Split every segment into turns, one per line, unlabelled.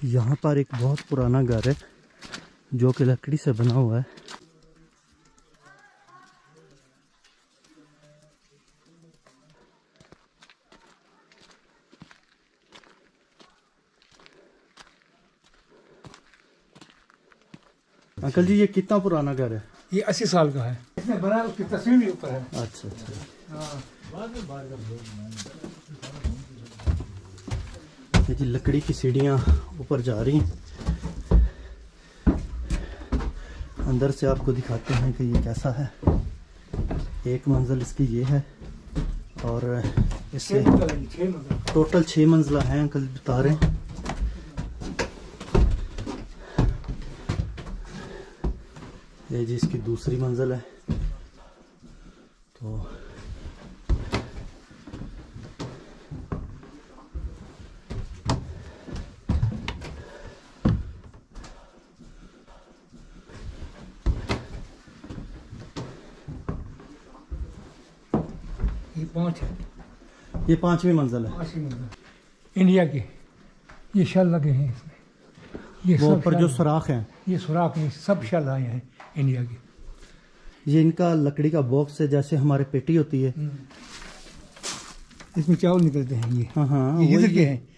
यहाँ पर एक बहुत पुराना घर है जो कि लकड़ी से बना हुआ है। अंकल जी, ये कितना पुराना घर है?
ये 80 साल का है। इसमें बना उसकी तस्वीर भी ऊपर है।
अच्छा अच्छा। ये जी लकड़ी की सीढ़ियाँ ऊपर जा रही हैं। अंदर से आपको दिखाते हैं कि ये कैसा है। एक मंजिल इसकी ये है और इससे टोटल 6 मंजिला हैं, अंकल बता रहे हैं। ये जी इसकी दूसरी मंजिल है। तो
ये 5 है।
ये 5वीं मंजिल है।
5वीं मंजिल इंडिया की। ये शल लगे हैं इसमें। ये
वो
सब
ऊपर जो सुराख हैं,
ये सुराख हैं, सब शल आए हैं इंडिया की।
ये इनका लकड़ी का बॉक्स है, जैसे हमारे पेटी होती है।
इसमें चावल निकलते हैं। ये
हाँ हाँ,
ये इधर के हैं।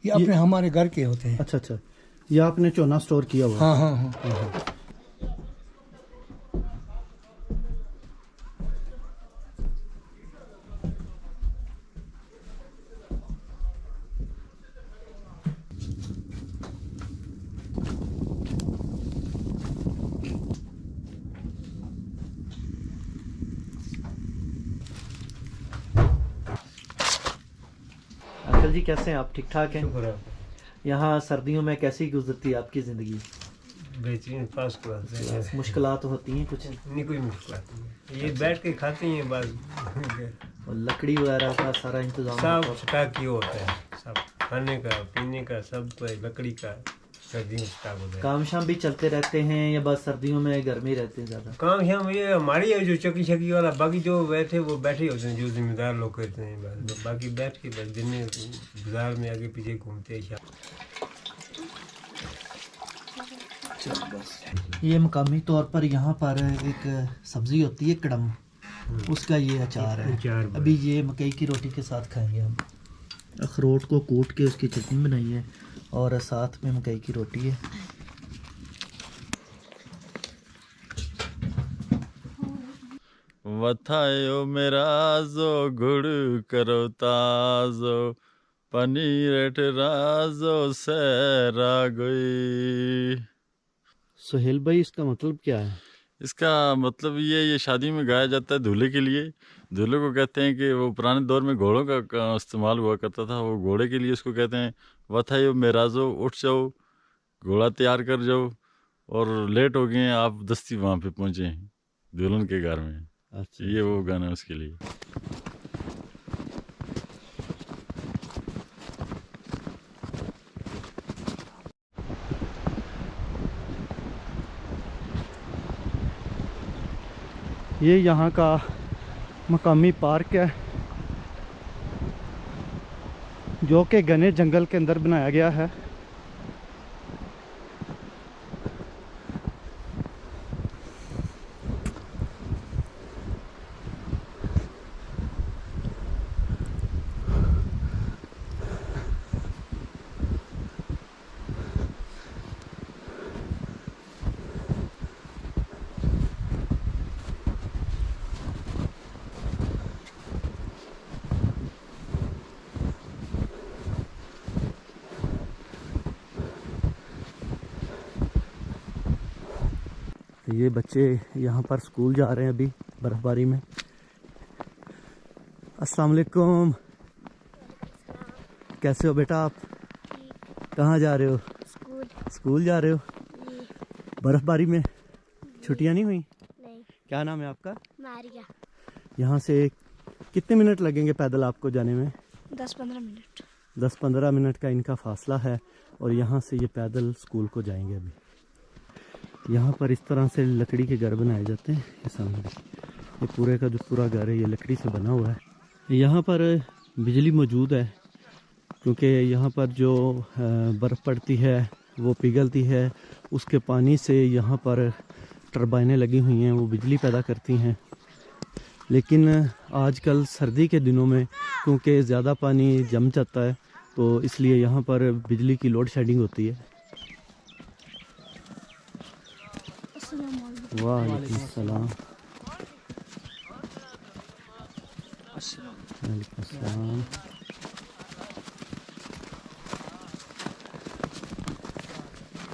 ये अपने हमारे घर के होते हैं।
अच्छा अच्छा, ये आपने चोना स्टोर किया हुआ?
हाँ हाँ हाँ।
अंकल जी कैसे हैं आप? ठीक ठाक हैं? यहाँ सर्दियों में कैसी गुजरती है आपकी ज़िंदगी?
बेहतरीन, फर्स्ट क्लास।
मुश्किलात तो होती हैं कुछ?
नहीं, कोई मुश्किलात नहीं। ये बैठ के खाते हैं बस।
और लकड़ी वगैरह का सारा इंतजाम
सब स्टॉक ही होता है, सब खाने का पीने का सब लकड़ी का सर्दियों स्टॉक होता है।
काम शाम भी चलते रहते हैं या बस सर्दियों में घर में ही रहते हैं ज़्यादा?
काम शाम ये हमारी है जो चक्की शक्की वाला, बाकी जो बैठे वो बैठे होते हैं, जो जिम्मेदार लोग कहते हैं बस। बाकी बैठ के बस दिन में बाजार में आगे पीछे घूमते हैं शाम।
ये मकामी तौर पर यहाँ पर एक सब्जी होती है कड़म, उसका ये अचार है। अभी ये मकई की रोटी के साथ खाएंगे हम। अखरोट को कूट के उसकी चटनी बनाई है और साथ में मकई की रोटी है।
वथायो मेरा जो गुड़ करो ताजो पनीर राजो सहरा गई।
सुहेल भाई, इसका मतलब क्या है?
इसका मतलब ये शादी में गाया जाता है दूल्हे के लिए। दूल्हे को कहते हैं कि वो पुराने दौर में घोड़ों का इस्तेमाल हुआ करता था, वो घोड़े के लिए उसको कहते हैं वथायो मेराजो, उठ जाओ, घोड़ा तैयार कर जाओ और लेट हो गए हैं आप, दस्ती वहाँ पे पहुँचे हैं दुल्हन के घर में।
अच्छा,
ये वो गाना है उसके लिए।
ये यहाँ का मकामी पार्क है जो कि घने जंगल के अंदर बनाया गया है। ये बच्चे यहाँ पर स्कूल जा रहे हैं अभी बर्फबारी में। अस्सलाम वालेकुम, कैसे हो बेटा आप? कहाँ जा रहे हो? स्कूल जा रहे हो? बर्फबारी में छुट्टियाँ नहीं हुई?
नहीं।
क्या नाम है आपका?
मारिया।
यहाँ से कितने मिनट लगेंगे पैदल आपको जाने में?
10-15 मिनट।
10-15 मिनट का इनका फासला है और यहाँ से ये पैदल स्कूल को जाएंगे। अभी यहाँ पर इस तरह से लकड़ी के घर बनाए जाते हैं। ये सामने ये पूरे का जो पूरा घर है ये लकड़ी से बना हुआ है। यहाँ पर बिजली मौजूद है क्योंकि यहाँ पर जो बर्फ़ पड़ती है वो पिघलती है, उसके पानी से यहाँ पर टरबाइनें लगी हुई हैं, वो बिजली पैदा करती हैं। लेकिन आजकल सर्दी के दिनों में क्योंकि ज़्यादा पानी जम जाता है तो इसलिए यहाँ पर बिजली की लोड शेडिंग होती है। वालेकुम सलाम। वालेकुम सलाम।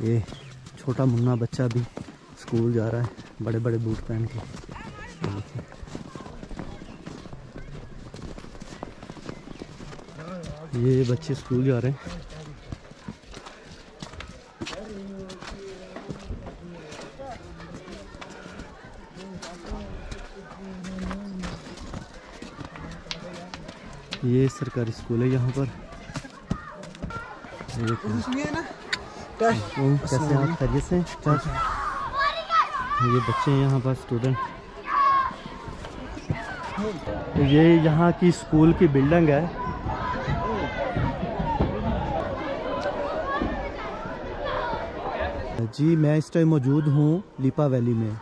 ये छोटा मुन्ना बच्चा भी स्कूल जा रहा है, बड़े बड़े बूट पहन के। ये बच्चे स्कूल जा रहे हैं। ये सरकारी स्कूल है यहाँ पर। कैसे आप खैरियत से? ये बच्चे हैं यहाँ पर, स्टूडेंट। ये यहाँ की स्कूल की बिल्डिंग है। जी मैं इस टाइम मौजूद हूँ लिपा वैली में।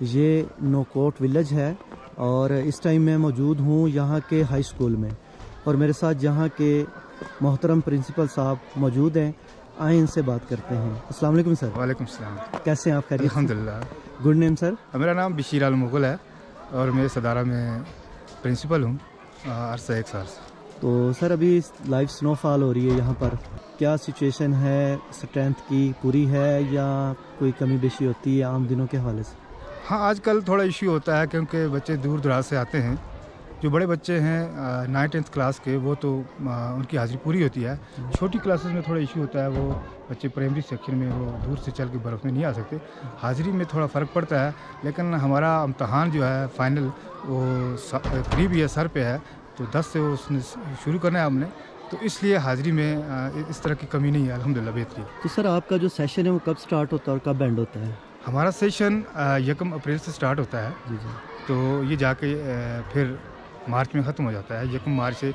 ये नोकोट विलेज है और इस टाइम मैं मौजूद हूँ यहाँ के हाई स्कूल में और मेरे साथ यहाँ के मोहतरम प्रिंसिपल साहब मौजूद हैं। आए इनसे बात करते हैं। अस्सलाम वालेकुम सर।
वालेकुम सलाम।
कैसे हैं आप? खैरियत?
अल्हम्दुलिल्लाह।
Good name sir?
मेरा नाम बशीर आल मुगल है और मैं सदारा में प्रिंसिपल हूँ अरसा 1 साल से।
तो सर अभी लाइव स्नोफॉल हो रही है यहाँ पर, क्या सिचुएशन है? स्ट्रेंथ की पूरी है या कोई कमी बेशी होती है आम दिनों के हवाले से?
हाँ, आजकल थोड़ा इश्यू होता है क्योंकि बच्चे दूर दराज से आते हैं। जो बड़े बच्चे हैं 9th क्लास के, वो तो उनकी हाज़िरी पूरी होती है। छोटी क्लासेस में थोड़ा इशू होता है, वो बच्चे प्राइमरी सेक्शन में वो दूर से चल के बर्फ़ में नहीं आ सकते, हाज़िरी में थोड़ा फ़र्क पड़ता है। लेकिन हमारा इम्तहान जो है फ़ाइनल वो करीब ही है, सर पे है, तो 10 से उसने शुरू करना है हमने, तो इसलिए हाज़िरी में इस तरह की कमी नहीं है, अल्हम्दुलिल्लाह बेहतरीन।
तो सर आपका जो सेशन है वो कब स्टार्ट होता है और कब एंड होता है?
हमारा सेशन 1 अप्रैल से स्टार्ट होता है।
जी जी।
तो ये जाके फिर मार्च में ख़त्म हो जाता है, 1 मार्च से।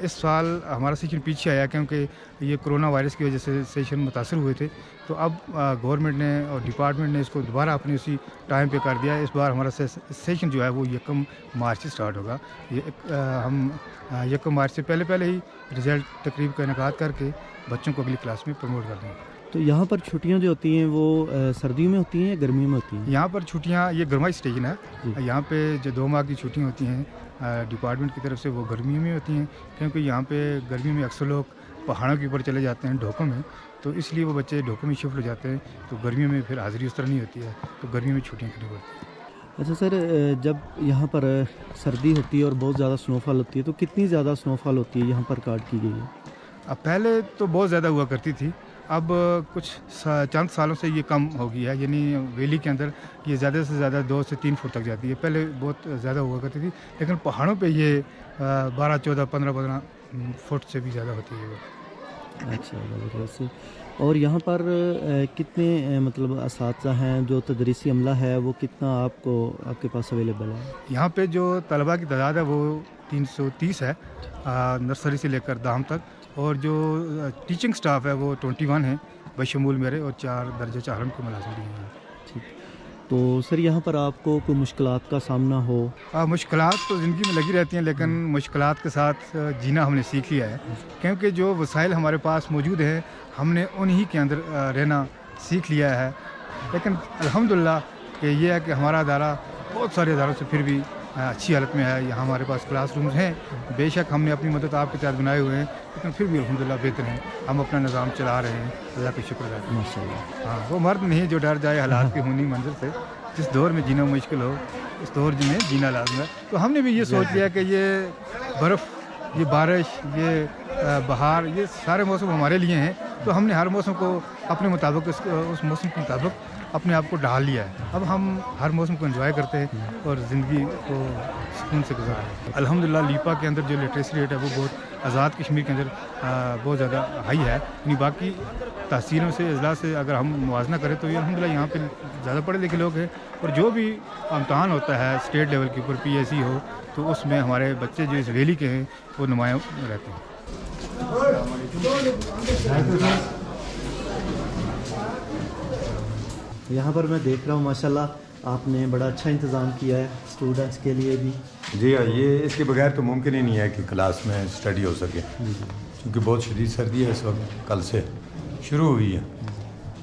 इस साल हमारा सेशन पीछे आया क्योंकि ये कोरोना वायरस की वजह से सेशन मुतासर हुए थे। तो अब गवर्नमेंट ने और डिपार्टमेंट ने इसको दोबारा अपने उसी टाइम पे कर दिया। इस बार हमारा सेशन जो है वो 1 मार्च से स्टार्ट होगा। हम 1 मार्च से पहले ही रिज़ल्ट तकरीब का इनेकाद करके बच्चों को अगली क्लास में प्रमोट कर देंगे।
तो यहाँ पर छुट्टियाँ जो होती हैं वो सर्दियों में होती हैं या गर्मियों में होती हैं?
यहाँ पर छुट्टियाँ, ये गर्माई स्टेशन है, यहाँ पे जो 2 माह की छुट्टियाँ होती हैं डिपार्टमेंट की तरफ से, वो गर्मियों में होती हैं क्योंकि यहाँ पे गर्मियों में अक्सर लोग पहाड़ों के ऊपर चले जाते हैं ढोकों में, तो इसलिए वो बच्चे ढोकों में शिफ्ट हो जाते हैं। तो गर्मियों में फिर हाज़िरी उस तरह नहीं होती है, तो गर्मियों में छुट्टियाँ करनी पड़ती हैं।
अच्छा सर, जब यहाँ पर सर्दी होती है और बहुत ज़्यादा स्नोफॉल होती है तो कितनी ज़्यादा स्नोफॉल होती है यहाँ पर रिकॉर्ड की गई है?
अब पहले तो बहुत ज़्यादा हुआ करती थी, अब कुछ चंद सालों से ये कम हो गई है, यानी वैली के अंदर ये ज़्यादा से ज़्यादा 2 से 3 फुट तक जाती है। पहले बहुत ज़्यादा हुआ करती थी, लेकिन पहाड़ों पे ये 12, 14, 15 फुट से भी ज़्यादा होती है।
अच्छा, ज़बरदस्त। और यहाँ पर कितने मतलब असातिज़ा हैं, जो तदरीसी अमला है वो कितना आपके पास अवेलेबल है?
यहाँ पे जो तलबा की तादाद है वो 330 है, नर्सरी से लेकर दाम तक, और जो टीचिंग स्टाफ है वो 21 है बशमूल मेरे, और 4 दर्जे 4 के मुलाजिम भी हैं।
ठीक। तो सर यहाँ पर आपको कोई मुश्किलात का सामना हो?
मुश्किलात तो ज़िंदगी में लगी रहती हैं, लेकिन मुश्किलात के साथ जीना हमने सीख लिया है क्योंकि जो वसाइल हमारे पास मौजूद हैं हमने उन्हीं के अंदर रहना सीख लिया है। लेकिन अल्हम्दुलिल्लाह कि ये है कि हमारा अदारा बहुत सारे अदारों से फिर भी अच्छी हालत में है। यहाँ हमारे पास क्लासरूम्स हैं, बेशक हमने अपनी मदद आपके तहत बनाए हुए हैं, लेकिन फिर भी अल्हम्दुलिल्लाह बेहतर हैं। हम अपना निज़ाम चला रहे हैं, अल्लाह का शुक्र है
माशाल्लाह।
हाँ, वो मर्द नहीं जो डर जाए हालात की होनी मंजर से। जिस दौर में जीना मुश्किल हो उस दौर में जीना लाजमी है। तो हमने भी ये सोच लिया कि ये बर्फ़, ये बारिश, ये बहार, ये सारे मौसम हमारे लिए हैं, तो हमने हर मौसम को अपने मुताबिक उस मौसम के मुताबिक अपने आप को ढाल लिया है। अब हम हर मौसम को एंजॉय करते हैं और ज़िंदगी को सुकून से गुजार रहे हैं। अल्हम्दुलिल्लाह लीपा के अंदर जो लिटरेसी रेट है वो बहुत आज़ाद कश्मीर के अंदर बहुत ज़्यादा हाई है, यानी बाकी तहसीलों से, अजला से अगर हम मुवाजना करें तो ये अल्हम्दुलिल्लाह यहाँ पे ज़्यादा पढ़े लिखे लोग हैं। और जो भी इम्तहान होता है स्टेट लेवल के ऊपर, PSC हो, तो उसमें हमारे बच्चे जो इस वैली के हैं वो नुमायाँ रहते हैं।
यहाँ पर मैं देख रहा हूँ माशाल्लाह आपने बड़ा अच्छा इंतज़ाम किया है स्टूडेंट्स के लिए भी।
जी हाँ, ये इसके बगैर तो मुमकिन ही नहीं है कि क्लास में स्टडी हो सके, क्योंकि बहुत शदीद सर्दी है इस वक्त, कल से शुरू हुई है।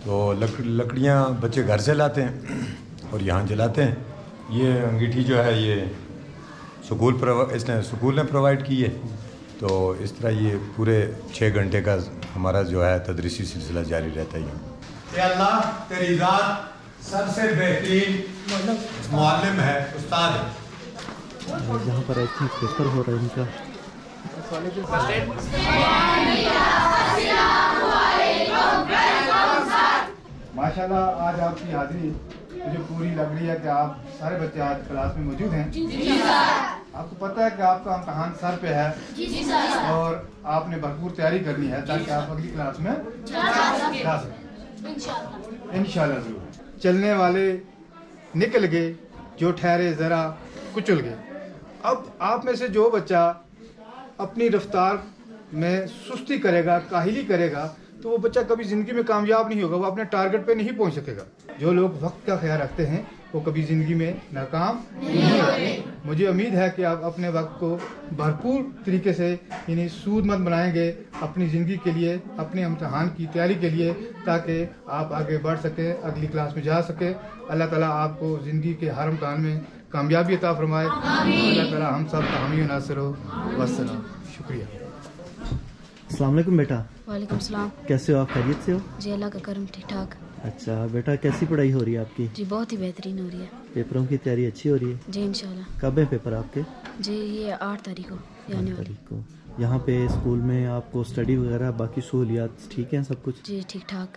तो लकड़ियाँ बच्चे घर से लाते हैं और यहाँ जलाते हैं। ये अंगीठी जो है ये स्कूल ने प्रोवाइड की है। तो इस तरह ये पूरे 6 घंटे का हमारा जो है तदरीसी सिलसिला जारी रहता है। अल्लाह तेरी ज़ात सबसे बेहतरीन मुअल्लिम है, उस्ताद है।
यहाँ पर आई थिंक पेपर हो रहा है इनका।
माशाल्लाह आज आपकी हाजिरी मुझे पूरी लग रही है कि आप सारे बच्चे आज क्लास में मौजूद हैं। आपको पता है कि आपका इम्तहान सर पे है और आपने भरपूर तैयारी करनी है ताकि आप अगली क्लास में जा सकें इंशाल्लाह। जरूर चलने वाले निकल गए, जो ठहरे ज़रा कुचल गए। अब आप में से जो बच्चा अपनी रफ्तार में सुस्ती करेगा, काहिली करेगा, तो वो बच्चा कभी ज़िंदगी में कामयाब नहीं होगा, वो अपने टारगेट पे नहीं पहुंच सकेगा। जो लोग वक्त का ख्याल रखते हैं वो कभी ज़िंदगी में नाकाम नहीं होते। मुझे उम्मीद है कि आप अपने वक्त को भरपूर तरीके से यानी सूदमंद बनाएंगे अपनी ज़िंदगी के लिए, अपने इम्तहान की तैयारी के लिए, ताकि आप आगे बढ़ सकें, अगली क्लास में जा सकें। अल्लाह ताला आपको ज़िंदगी के हर इम्तहान में कामयाबी अता फरमाए। अल्लाह ताला हम सब का हामी नासिर हो। वस्सलाम, शुक्रिया।
अस्सलाम वालेकुम बेटा।
वालेकुम सलाम।
कैसे हो आप, खैरियत से हो?
जी अल्लाह का करम, ठीक ठाक।
अच्छा बेटा, कैसी पढ़ाई हो रही है आपकी?
जी बहुत ही बेहतरीन हो रही है।
पेपरों की तैयारी अच्छी हो रही है?
जी इंशाल्लाह।
कब है पेपर आपके?
जी ये 8 तारीख को आने वाली।
को यहाँ पे स्कूल में आपको स्टडी वगैरह बाकी सहूलियात ठीक हैं सब कुछ?
जी ठीक ठाक।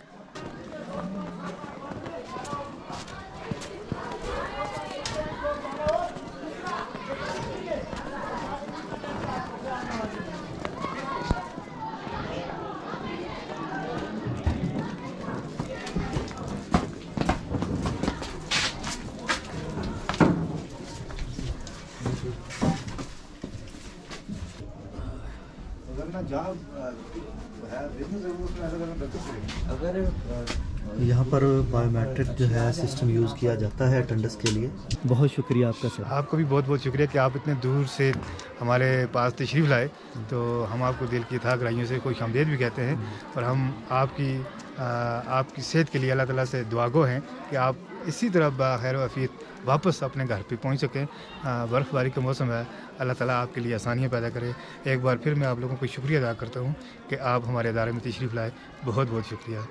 यहाँ पर बायोमेट्रिक जो है सिस्टम यूज़ किया जाता है अटेंडेंस के लिए। बहुत शुक्रिया आपका सर।
आपको भी बहुत बहुत शुक्रिया कि आप इतने दूर से हमारे पास तशरीफ़ लाए। तो हम आपको दिल की था गहराइयों से खुश आमदीद भी कहते हैं और हम आपकी सेहत के लिए अल्लाह ताला से दुआगो हैं कि आप इसी तरह खैर वफ़ीत वापस अपने घर पे पहुंच सकें। बर्फ़बारी का मौसम है, अल्लाह ताला आपके लिए आसानियाँ पैदा करे। एक बार फिर मैं आप लोगों को शुक्रिया अदा करता हूँ कि आप हमारे इदारे में तशरीफ़ लाए। बहुत बहुत शुक्रिया।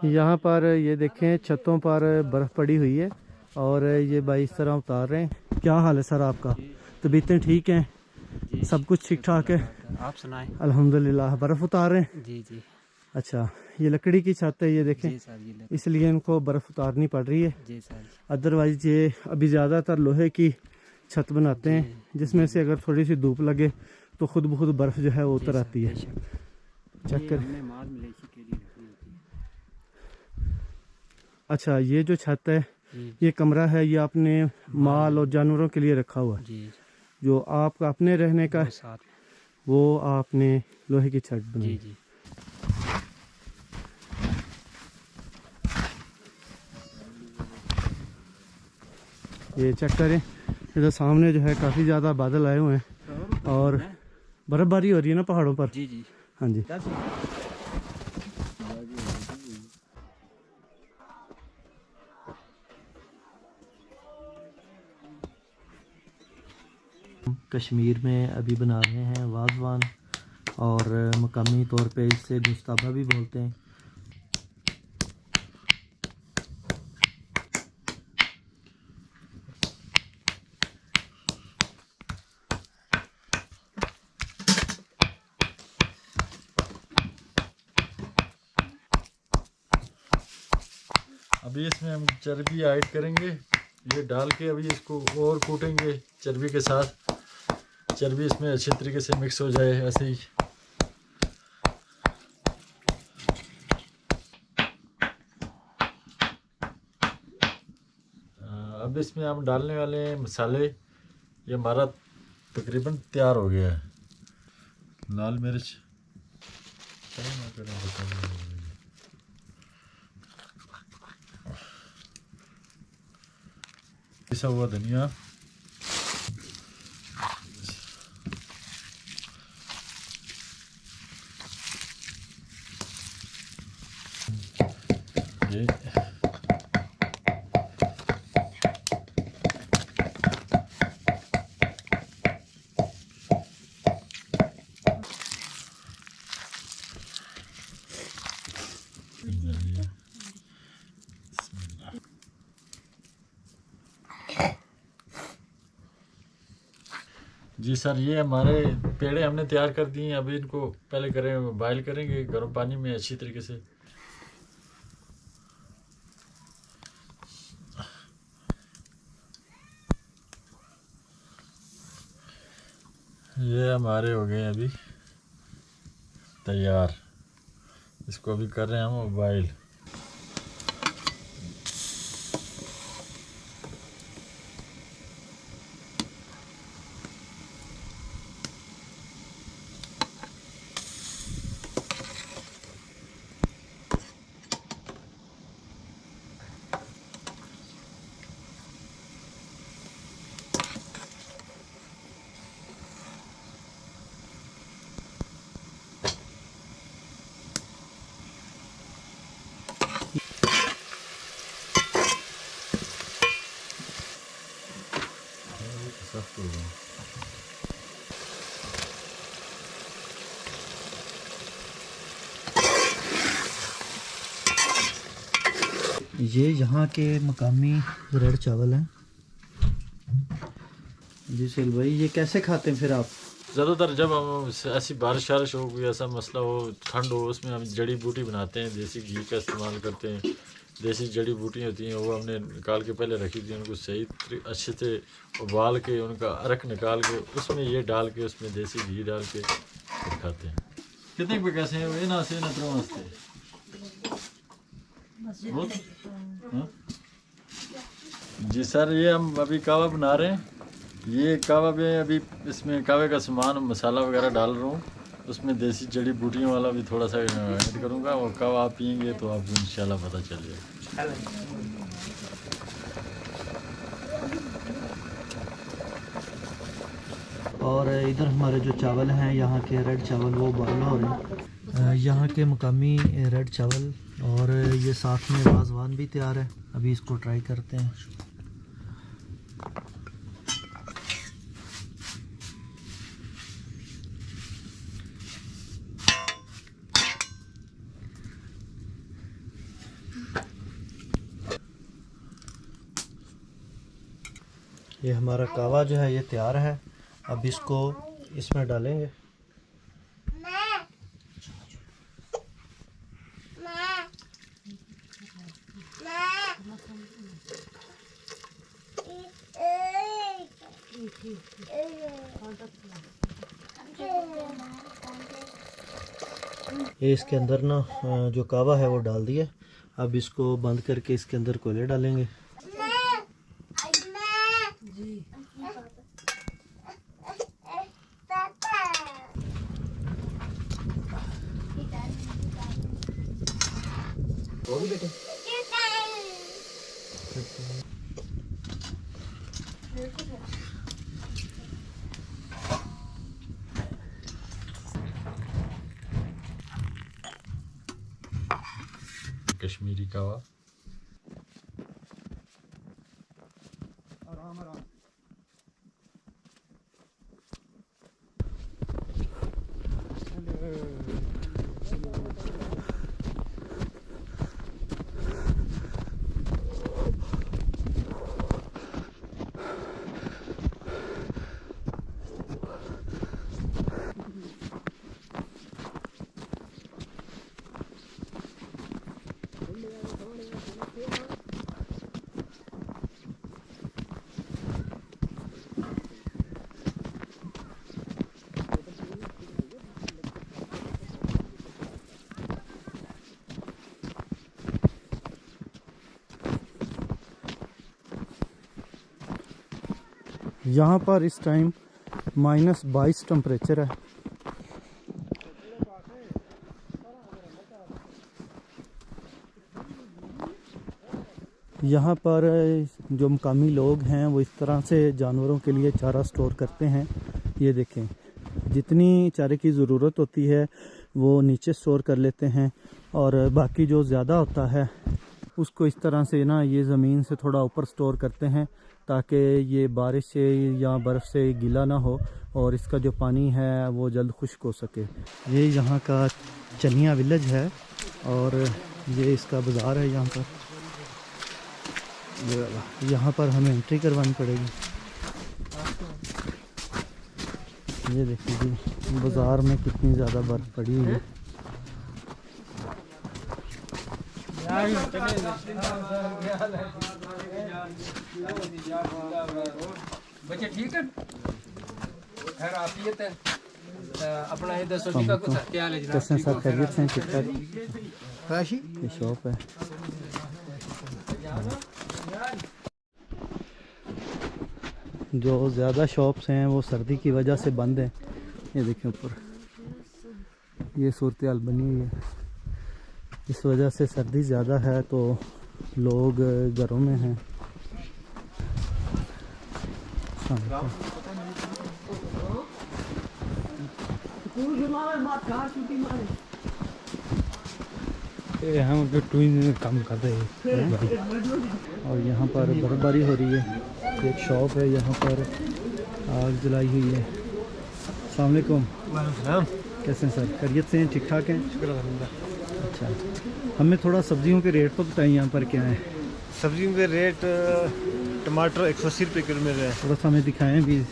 यहाँ पर ये देखें छतों पर बर्फ़ पड़ी हुई है और ये भाई इस तरह उतार रहे हैं। क्या हाल है सर आपका? तबीयतें ठीक हैं? सब कुछ ठीक ठाक है?
आप सुनाएं।
अल्हम्दुलिल्लाह। बर्फ़ उतार रहे हैं?
जी जी।
अच्छा, ये लकड़ी की छत है ये देखें,
जी सर, जी
इसलिए इनको बर्फ़ उतारनी पड़ रही है।
जी सर।
अदरवाइज़ ये अभी ज़्यादातर लोहे की छत बनाते हैं जिसमें से अगर थोड़ी सी धूप लगे तो खुद ब खुद बर्फ़ जो है वो उतर आती है। चक्कर। अच्छा, ये जो छत है ये कमरा है, ये आपने माल और जानवरों के लिए रखा हुआ है। जो आपका अपने रहने का वो आपने लोहे की छत बनाई।
जी।
ये चेक करें, इधर सामने जो है काफ़ी ज़्यादा बादल आए हुए हैं और बर्फबारी हो रही है ना पहाड़ों पर।
जी जी।
हाँ जी। कश्मीर में अभी बना रहे हैं वाजवान और मकामी तौर पे इसे गुस्ताबा भी बोलते हैं।
अभी इसमें हम चर्बी ऐड करेंगे, ये डाल के अभी इसको और कूटेंगे चर्बी के साथ। चर्बी इसमें अच्छे तरीके से मिक्स हो जाए ऐसे ही। अब इसमें हम डालने वाले हैं मसाले। ये हमारा तकरीबन तैयार हो गया है। लाल मिर्च, पिसा हुआ धनिया, ये जी सर, ये हमारे पेड़े हमने तैयार कर दिए हैं। अभी इनको पहले बॉयल करेंगे गर्म पानी में अच्छी तरीके से। ये हमारे हो गए अभी तैयार। इसको अभी कर रहे हैं हम बॉयल।
ये यहाँ के मकामी रेड चावल हैं। जी सेल भाई, ये कैसे खाते हैं फिर आप?
ज़्यादातर जब हम ऐसी बारिश शारिश हो, कोई ऐसा मसला हो, ठंड हो, उसमें हम जड़ी बूटी बनाते हैं। देसी घी का इस्तेमाल करते हैं। देसी जड़ी बूटी होती हैं, वो हमने निकाल के पहले रखी थी। उनको सही अच्छे से उबाल के उनका अरक निकाल के उसमें ये डाल के, उसमें देसी घी डाल के फिर खाते हैं। कितने पे कैसे हैं? ये ना से ना तो मस्ते जी सर, ये हम अभी कावा बना रहे हैं। ये कावा में अभी इसमें कावे का सामान मसाला वगैरह डाल रहा हूँ। उसमें देसी जड़ी बूटियों वाला भी थोड़ा सा ऐड करूँगा। और कावा आप पियेंगे तो आपको इंशाल्लाह पता चलेगा।
और इधर हमारे जो चावल हैं यहाँ के रेड चावल, वो बॉयल हो रहे हैं। यहाँ के मकामी रेड चावल, और ये साथ में वाजवान भी तैयार है। अभी इसको ट्राई करते हैं। ये हमारा कावा जो है ये तैयार है। अब इसको इसमें डालेंगे। ये इसके अंदर ना जो कावा है वो डाल दिया। अब इसको बंद करके इसके अंदर कोयले डालेंगे।
कश्मीरी कावा।
यहाँ पर इस टाइम -22 टेम्परेचर है। यहाँ पर जो मकामी लोग हैं वो इस तरह से जानवरों के लिए चारा स्टोर करते हैं। ये देखें, जितनी चारे की ज़रूरत होती है वो नीचे स्टोर कर लेते हैं और बाकी जो ज़्यादा होता है उसको इस तरह से ना ये ज़मीन से थोड़ा ऊपर स्टोर करते हैं ताकि ये बारिश से या बर्फ़ से गीला ना हो और इसका जो पानी है वो जल्द खुश्क हो सके। ये यहाँ का चनिया विलेज है और ये इसका बाज़ार है। यहाँ पर हमें एंट्री करवानी पड़ेगी। ये देखिए जी, बाज़ार में कितनी ज़्यादा बर्फ़ पड़ी हुई है।
बच्चे ठीक है? खैर आफियत है। अपना ये 10 का कुछ क्या हाल है जनाब?
कैसे सर, खैरियत से? ठीक-ठाक। राशि ये शॉप है। जो ज़्यादा शॉप्स हैं वो सर्दी की वजह से बंद हैं। ये देखें ऊपर ये सूरत हाल बनी हुई है। इस वजह से सर्दी ज़्यादा है तो लोग घरों में हैं।
हम जो ट्विन काम कर रहे हैं
और यहाँ पर बर्फबारी हो रही है। एक शॉप है, यहाँ पर आग जलाई हुई है। अस्सलाम वालेकुम। कैसे हैं सर? खैरियत से हैं? ठीक ठाक हैं? अच्छा, हमें थोड़ा सब्जियों के रेट तो बताइए यहाँ पर क्या है?
सब्जियों के रेट टमाटर 180 रुपये किलो मिल रहा है।
थोड़ा सा हमें दिखाएं भी।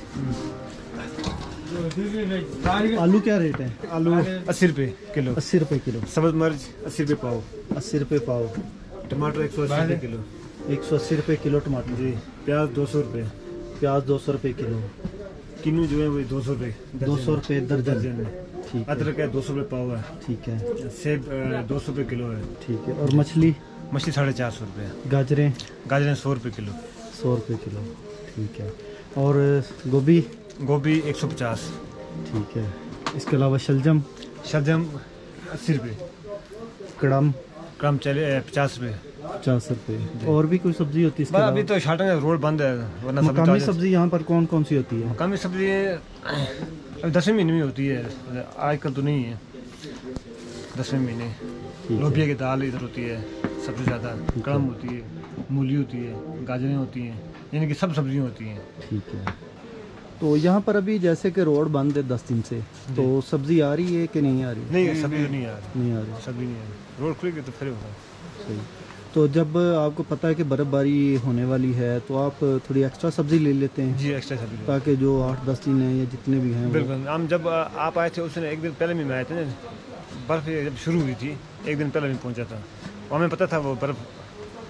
आलू क्या रेट है?
आलू 80 रुपये किलो।
80 रुपये किलो।
सब्ज़ मिर्च 80 रुपये पाव।
80 रुपये पाव।
टमाटर 180 रुपये किलो।
180 रुपये किलो टमाटर जी।
प्याज 200 रुपये।
प्याज 200 रुपये किलो।
किन्नू जो है वो 200 रुपये।
200 रुपये दर्जन है। ठीक है।
अदरक है 200 रुपये पाव है।
ठीक है।
सेब 200 रुपये किलो है।
ठीक है। और मछली?
मछली 450 रुपये।
गाजरें?
गाजरें 100 रुपये किलो।
100 रुपये किलो। ठीक है। और गोभी?
गोभी 150।
ठीक है। इसके अलावा शलजम?
शलजम 80 रुपये।
कड़म?
कम चले 50 रुपये।
50 रुपये। और भी कोई सब्जी होती है?
अभी तो शाटन रोड बंद है, वरना
मकामी सब्जी यहाँ पर कौन कौन सी होती है?
मकामी सब्जी अभी 10वें महीने में होती है, आजकल तो नहीं है। 10वें महीने लोबिया की दाल इधर होती है सबसे ज़्यादा। कड़म होती है, मूली होती है, गाजरें होती हैं, यानी कि सब सब्जियाँ होती हैं।
ठीक है। तो यहाँ पर अभी जैसे कि रोड बंद है 10 दिन से, तो सब्जी आ रही है कि नहीं आ रही?
नहीं, सब्जी नहीं आ रही।
नहीं आ रही।
सब्जी नहीं आ रही। रोड खुलेगी तो फिर होगा।
सही। तो जब आपको पता है कि बर्फ़बारी होने वाली है तो आप थोड़ी एक्स्ट्रा सब्ज़ी ले लेते हैं?
जी, एक्स्ट्रा सब्जी,
ताकि जो 8-10 दिन हैं या जितने भी हैं।
बिल्कुल। हम जब आप आए थे उसने एक दिन पहले भी मैं आए थे ना, बर्फ़ जब शुरू हुई थी एक दिन पहले भी पहुंचा था। हमें पता था वो बर्फ़।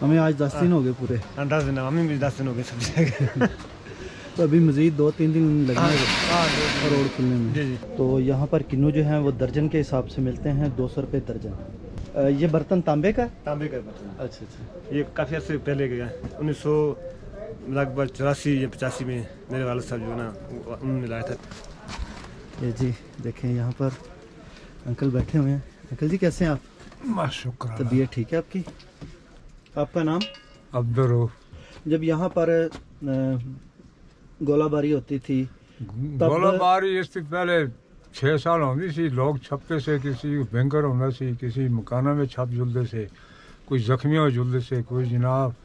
हमें आज 10 दिन हो गए पूरे।
10 दिन, हमें भी 10 दिन हो गए सब्जी।
तो अभी मज़ीद 2-3 दिन लगेंगे रोड खुलने में।
जी जी।
तो यहाँ पर किन्नू जो है वो दर्जन के हिसाब से मिलते हैं, 200 रुपये दर्जन। ये बर्तन तांबे का?
तांबे का बर्तन।
अच्छा अच्छा।
ये काफ़ी अर्से पहले गया, 1900 लगभग 84 या 85 में मेरे वालिद साहब जो है ना उन्होंने लाया था।
ये जी देखें, यहाँ पर अंकल बैठे हुए हैं। अंकल जी कैसे हैं आप?
शुक्र।
तबीयत ठीक है आपकी? आपका नाम?
अब्दुल रऊफ।
जब यहाँ पर गोलाबारी होती थी
गोलाबारी इससे पहले 6 साल होती सी, लोग छपते से, किसी बैंकर होना सी, किसी मकाना में छप जुलते से, कोई जख्मी हो जुलते से, कोई जनाब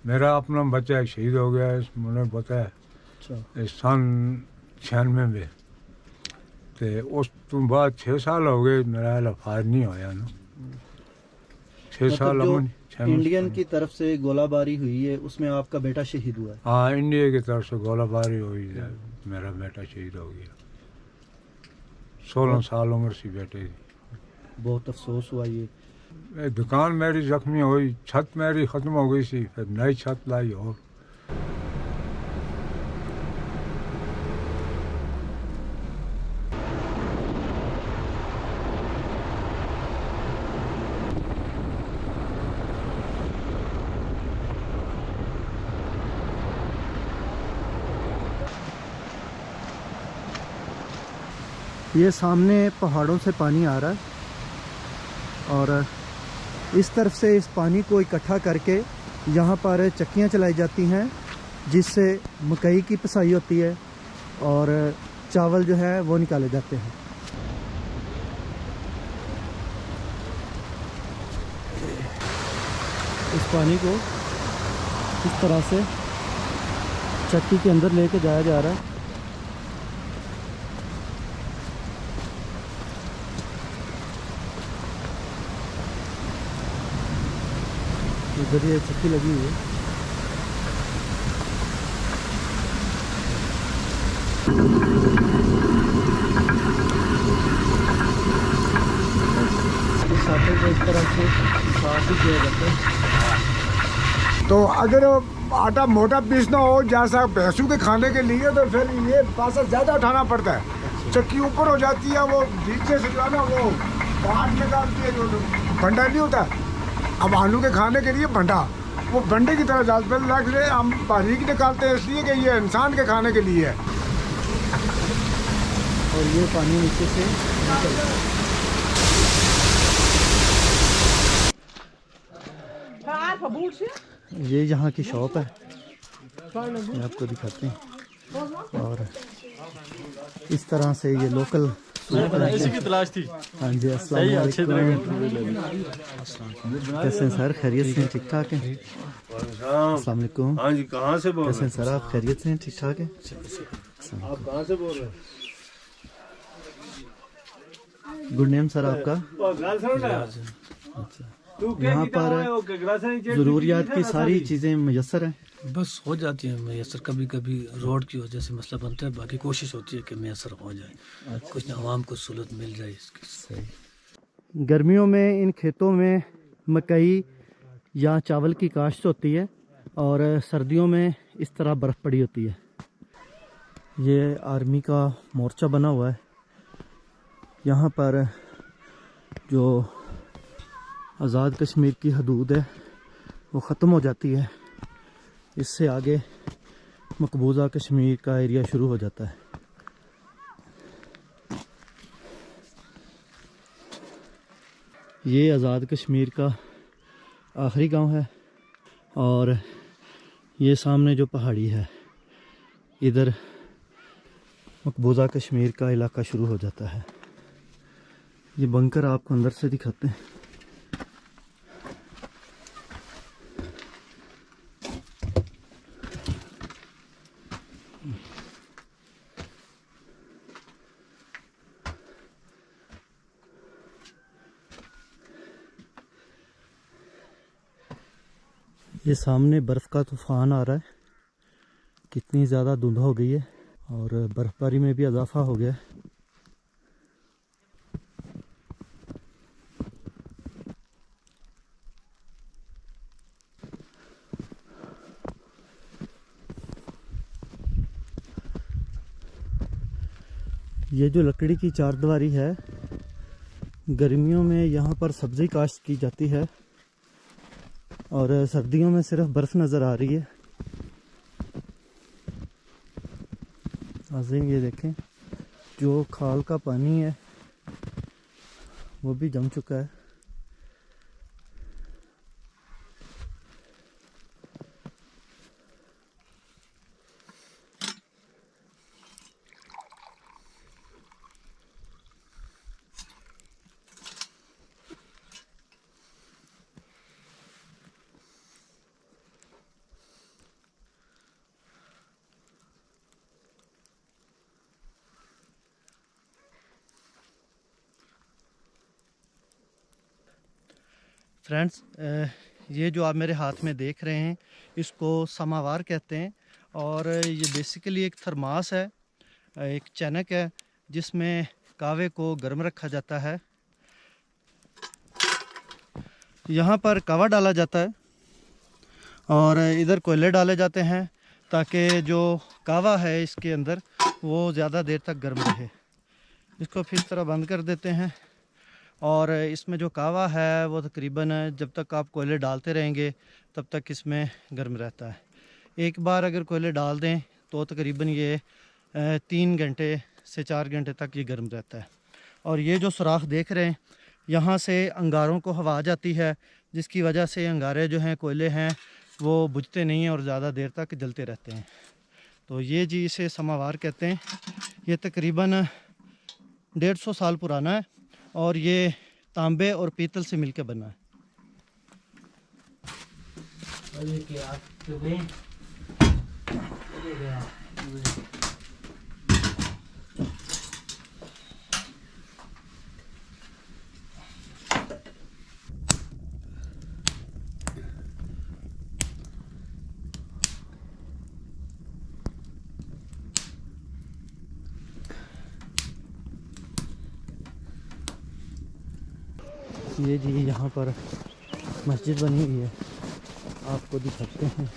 मेरा अपना बच्चा एक शहीद हो गया है, मुझे पता है।
अच्छा।
सन 96 में ते उस तो बाद 6 साल हो गए मेरा लफाज नहीं होया ना। 6 साल
इंडियन की तरफ से गोलाबारी हुई है उसमें आपका बेटा शहीद हुआ है?
हाँ, इंडिया की तरफ से गोलाबारी हुई है, मेरा बेटा शहीद हो गया। 16 साल उम्र सी बेटे की।
बहुत अफसोस हुआ। ये
दुकान मेरी जख्मी हुई, छत मेरी ख़त्म हो गई सी, फिर नई छत लाई। और
ये सामने पहाड़ों से पानी आ रहा है और इस तरफ से इस पानी को इकट्ठा करके यहाँ पर चक्कियाँ चलाई जाती हैं जिससे मकई की पिसाई होती है और चावल जो है वो निकाले जाते हैं। इस पानी को इस तरह से चक्की के अंदर लेके जाया जा रहा है। इधर ये चक्की लगी हुई है। इस आटे को इस तरह से साफ ही किया जाता है।
तो अगर आटा मोटा पीसना हो जैसा भैंसों के खाने के लिए तो फिर ये पासा ज़्यादा उठाना पड़ता है। चक्की ऊपर हो जाती है, वो नीचे से जो है ना वो बाहर निकालती है, जो भंडा नहीं होता। अब आलू के खाने के लिए भंडा, वो भंडे की तरह डालते हैं। हम बारीक निकालते हैं इसलिए कि ये इंसान के खाने के लिए है।
और ये पानी नीचे से निकलता है। ये यहाँ की शॉप है, ये आपको दिखाते हैं। और इस तरह से ये लोकल
इसी की तलाश थी।
हाँ जी, अस्सलाम वालेकुम। कैसे हैं सर, खैरियत से हैं, ठीक ठाक हैं? अस्सलाम वालेकुम।
हाँ जी, कहाँ से बोल रहे हैं?
कैसे हैं सर आप, खैरियत से हैं, ठीक ठाक हैं?
आप कहाँ से बोल रहे हैं?
गुड नेम सर आपका? अच्छा, यहाँ पर ज़रूरियात की सारी चीज़ें मैसर हैं?
बस हो जाती है मैसर, कभी कभी रोड की वजह से मसला बनता है, बाकी कोशिश होती है कि मैसर हो जाए, कुछ आवाम को सहूलत मिल जाए इसकी।
सही। गर्मियों में इन खेतों में मकई या चावल की काश्त होती है और सर्दियों में इस तरह बर्फ़ पड़ी होती है। ये आर्मी का मोर्चा बना हुआ है। यहाँ पर जो आज़ाद कश्मीर की हदूद है वो ख़त्म हो जाती है, इससे आगे मकबूजा कश्मीर का एरिया शुरू हो जाता है। ये आज़ाद कश्मीर का आखिरी गांव है और ये सामने जो पहाड़ी है इधर मकबूजा कश्मीर का इलाका शुरू हो जाता है। ये बंकर आपको अंदर से दिखाते हैं। ये सामने बर्फ़ का तूफ़ान आ रहा है, कितनी ज़्यादा धुंध हो गई है और बर्फ़बारी में भी इजाफा हो गया है। ये जो लकड़ी की चारदीवारी है, गर्मियों में यहाँ पर सब्ज़ी काश्त की जाती है और सर्दियों में सिर्फ बर्फ़ नज़र आ रही है। नाज़रीन ये देखें, जो खाल का पानी है वो भी जम चुका है। फ्रेंड्स, ये जो आप मेरे हाथ में देख रहे हैं इसको समावार कहते हैं और ये बेसिकली एक थर्मास है, एक चैनक है जिसमें कावे को गर्म रखा जाता है। यहाँ पर कावा डाला जाता है और इधर कोयले डाले जाते हैं ताकि जो कावा है इसके अंदर वो ज़्यादा देर तक गर्म रहे। इसको फिर इस तरह बंद कर देते हैं और इसमें जो कावा है वो तकरीबन जब तक आप कोयले डालते रहेंगे तब तक इसमें गर्म रहता है। एक बार अगर कोयले डाल दें तो तकरीबन ये 3 घंटे से 4 घंटे तक ये गर्म रहता है। और ये जो सुराख देख रहे हैं, यहाँ से अंगारों को हवा जाती है जिसकी वजह से अंगारे जो हैं, कोयले हैं, वो बुझते नहीं हैं और ज़्यादा देर तक जलते रहते हैं। तो ये जी इसे समावार कहते हैं। ये तकरीबन 150 साल पुराना है और ये तांबे और पीतल से मिलकर बना है। ये जी यहाँ पर मस्जिद बनी हुई है, आपको दिखाते हैं।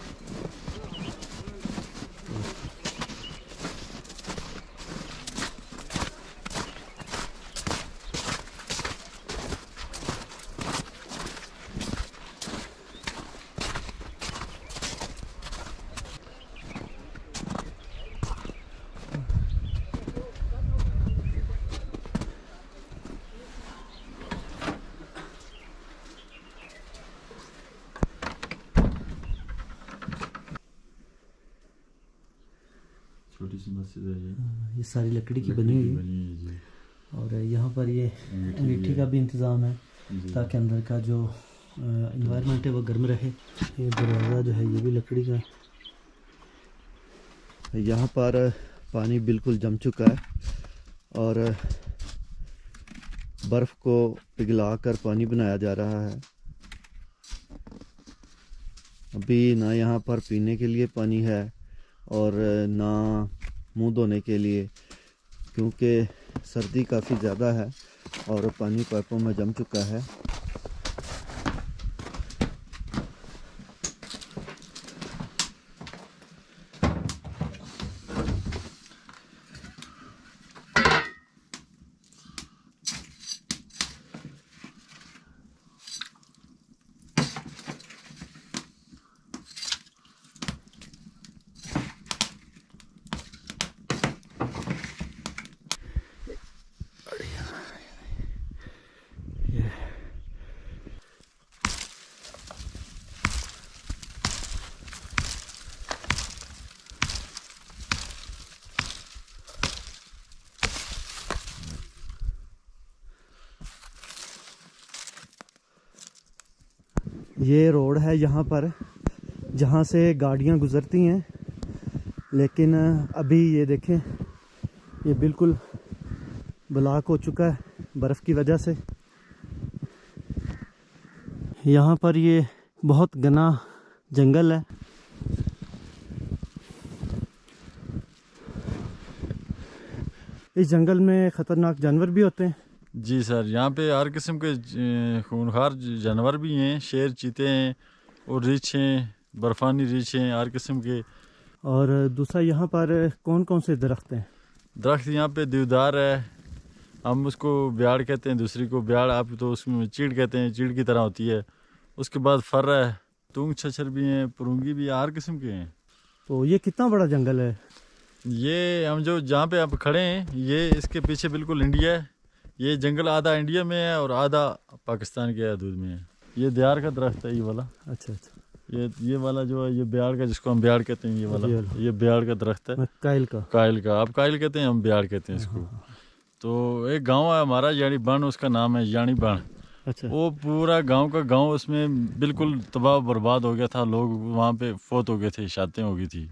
छोटी सी मस्जिद है
ये सारी लकड़ी की बनी हुई है और यहाँ पर ये अंगीठी का भी इंतज़ाम है ताकि अंदर का जो इन्वायरमेंट है वो गर्म रहे। ये दरवाज़ा जो है ये भी लकड़ी का है। यहाँ पर पानी बिल्कुल जम चुका है और बर्फ़ को पिघला कर पानी बनाया जा रहा है। अभी ना यहाँ पर पीने के लिए पानी है और ना मुंह धोने के लिए, क्योंकि सर्दी काफ़ी ज़्यादा है और पानी पाइपों में जम चुका है। ये रोड है यहाँ पर जहाँ से गाड़ियाँ गुज़रती हैं, लेकिन अभी ये देखें ये बिल्कुल ब्लॉक हो चुका है बर्फ़ की वजह से। यहाँ पर ये बहुत घना जंगल है। इस जंगल में ख़तरनाक जानवर भी होते हैं।
जी सर, यहाँ पे हर किस्म के खूनखार जानवर भी हैं, शेर, चीते हैं और रीछ हैं, बर्फानी रीछ हैं हर किस्म के।
और दूसरा यहाँ पर कौन कौन से दरख्त हैं?
दरख्त यहाँ पे देवदार है, हम उसको ब्याड़ कहते हैं, दूसरी को ब्याड़, आप तो उसमें चीड़ कहते हैं, चीड़ की तरह होती है। उसके बाद फर है, तूंग छछर भी हैं, पुरुंगी भी हर किस्म के हैं।
तो ये कितना बड़ा जंगल है?
ये हम जो जहाँ पे आप खड़े हैं ये इसके पीछे बिल्कुल इंडिया है। ये जंगल आधा इंडिया में है और आधा पाकिस्तान के हदूद में है। ये दियार का दरख्त है ये वाला।
अच्छा अच्छा।
ये वाला जो है ये ब्याड़ का, जिसको हम ब्याड़ कहते हैं, ये वाला ये ब्याड़ का दरख्त है।
कायल का
आप कायल कहते हैं, हम ब्याड़ कहते हैं इसको। तो एक गांव है हमारा यानी बन, उसका नाम है यानी बन।
अच्छा।
वो पूरा गांव का गांव उसमें बिल्कुल तबाह बर्बाद हो गया था, लोग वहाँ पे फोत हो गए थे, शादियाँ हो गई थी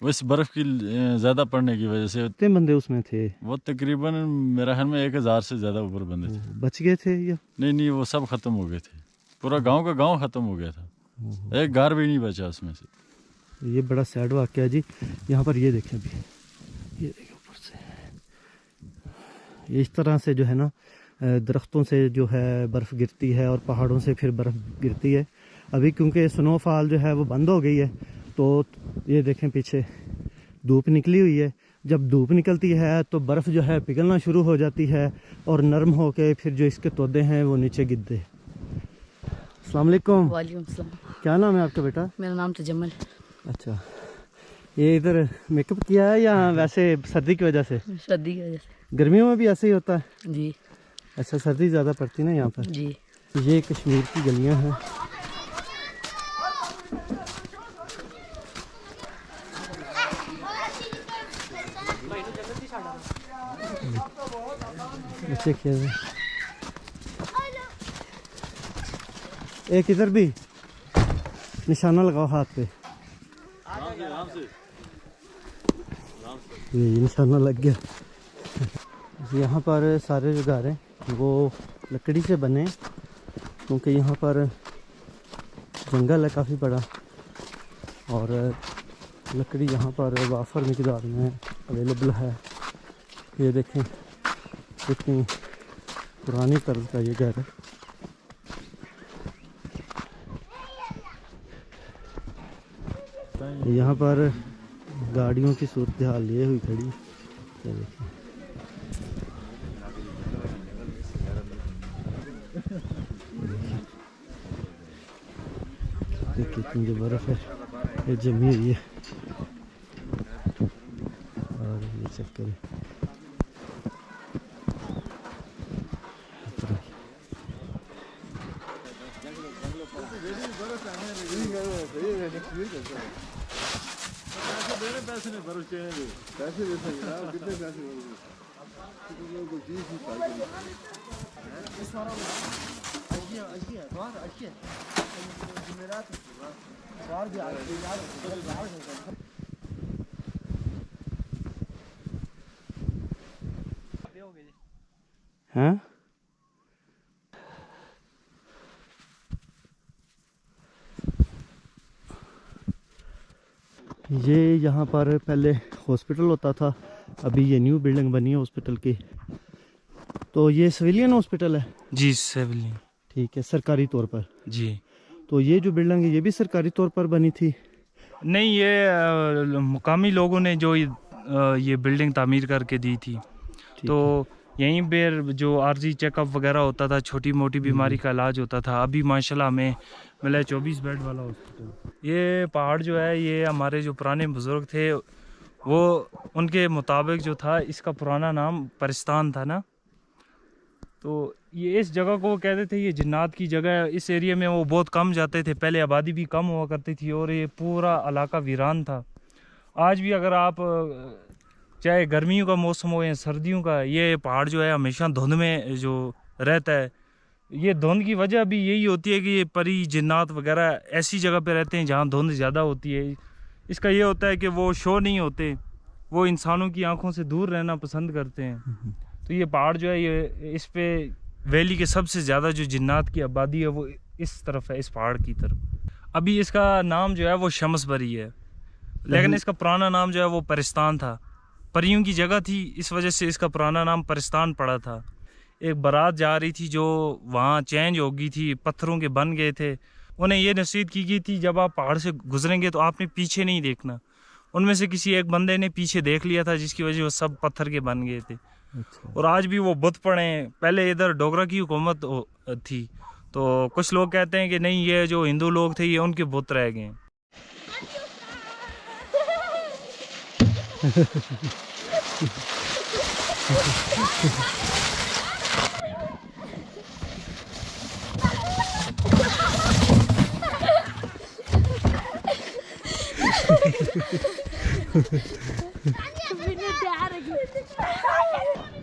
इस बर्फ़ की ज़्यादा पड़ने की वजह से।
कितने बंदे उसमें थे?
वो तकरीबन मेरा ख्याल में 1000 से ज़्यादा ऊपर बंदे थे।
बच गए थे या
नहीं, वो सब ख़त्म हो गए थे, पूरा गांव का गांव ख़त्म हो गया था, एक घर भी नहीं बचा उसमें से।
ये बड़ा सैड वाक़या जी। यहाँ पर ये देखें अभी, ये देखें ऊपर से इस तरह से जो है ना दरख्तों से जो है बर्फ़ गिरती है और पहाड़ों से फिर बर्फ़ गिरती है। अभी क्योंकि स्नोफॉल जो है वो बंद हो गई है, तो ये देखें पीछे धूप निकली हुई है। जब धूप निकलती है तो बर्फ़ जो है पिघलना शुरू हो जाती है और नरम होके फिर जो इसके तोदे हैं वो नीचे गिरते हैं। अस्सलाम वालेकुम।
वालेकुम सलाम।
क्या नाम है आपका बेटा?
मेरा नाम तजम्मल।
अच्छा, ये इधर मेकअप किया है या वैसे सर्दी की वजह से?
सर्दी की वजह से।
गर्मियों में भी ऐसे ही होता है?
जी।
अच्छा, सर्दी ज़्यादा पड़ती ना यहाँ पर?
जी।
ये कश्मीर की गलियाँ हैं।
बच्चे खेल रहे हैं। एक इधर भी निशाना लगाओ हाथ पे। ये निशाना लग गया। यहाँ पर सारे जो घर हैं वो लकड़ी से बने, क्योंकि यहाँ पर जंगल है काफ़ी बड़ा और लकड़ी यहाँ पर वाफर मिकदार में अवेलेबल है। ये देखें कितनी पुरानी तर्ज का ये घर है। यहाँ पर गाड़ियों की सूरत हाल ये हुई खड़ी। ये देखें कितनी जो बर्फ़ है ये जमी हुई है और ये चक्कर है। हाँ ये यहाँ पर पहले हॉस्पिटल होता था, अभी ये न्यू बिल्डिंग बनी है हॉस्पिटल की। तो ये सिविलियन हॉस्पिटल है?
जी सिविलियन।
ठीक है, सरकारी तौर पर?
जी।
तो ये जो बिल्डिंग है ये भी सरकारी तौर पर बनी थी?
नहीं, ये मुकामी लोगों ने जो ये बिल्डिंग तामीर करके दी थी। तो यहीं पर जो आर्जी चेकअप वगैरह होता था, छोटी मोटी बीमारी का इलाज होता था। अभी माशाल्लाह हमें मिला 24 बेड वाला हॉस्पिटल। ये पहाड़ जो है ये हमारे जो पुराने बुज़ुर्ग थे वो उनके मुताबिक जो था, इसका पुराना नाम परिस्तान था ना, तो ये इस जगह को वो कहते थे ये जिन्नात की जगह है। इस एरिया में वो बहुत कम जाते थे, पहले आबादी भी कम हुआ करती थी और ये पूरा इलाका वीरान था। आज भी अगर आप चाहे गर्मियों का मौसम हो या सर्दियों का, ये पहाड़ जो है हमेशा धुंध में जो रहता है। ये धुंध की वजह भी यही होती है कि ये परी जिन्नात वगैरह ऐसी जगह पे रहते हैं जहाँ धुंध ज़्यादा होती है। इसका ये होता है कि वो शो नहीं होते, वो इंसानों की आंखों से दूर रहना पसंद करते हैं। तो ये पहाड़ जो है ये इस पे वैली के सबसे ज़्यादा जो जिन्नात की आबादी है वो इस तरफ है, इस पहाड़ की तरफ। अभी इसका नाम जो है वो शमसबरी है, लेकिन इसका पुराना नाम जो है वो परिस्तान था। परियों की जगह थी, इस वजह से इसका पुराना नाम परिस्तान पड़ा था। एक बारात जा रही थी जो वहाँ चेंज हो गई थी, पत्थरों के बन गए थे। उन्हें ये नसीहत की गई थी जब आप पहाड़ से गुजरेंगे तो आपने पीछे नहीं देखना। उनमें से किसी एक बंदे ने पीछे देख लिया था, जिसकी वजह वो सब पत्थर के बन गए थे। और आज भी वो बुत पड़े हैं। पहले इधर डोगरा की हुकूमत थी, तो कुछ लोग कहते हैं कि नहीं, ये जो हिंदू लोग थे ये उनके बुत रह गए हैं।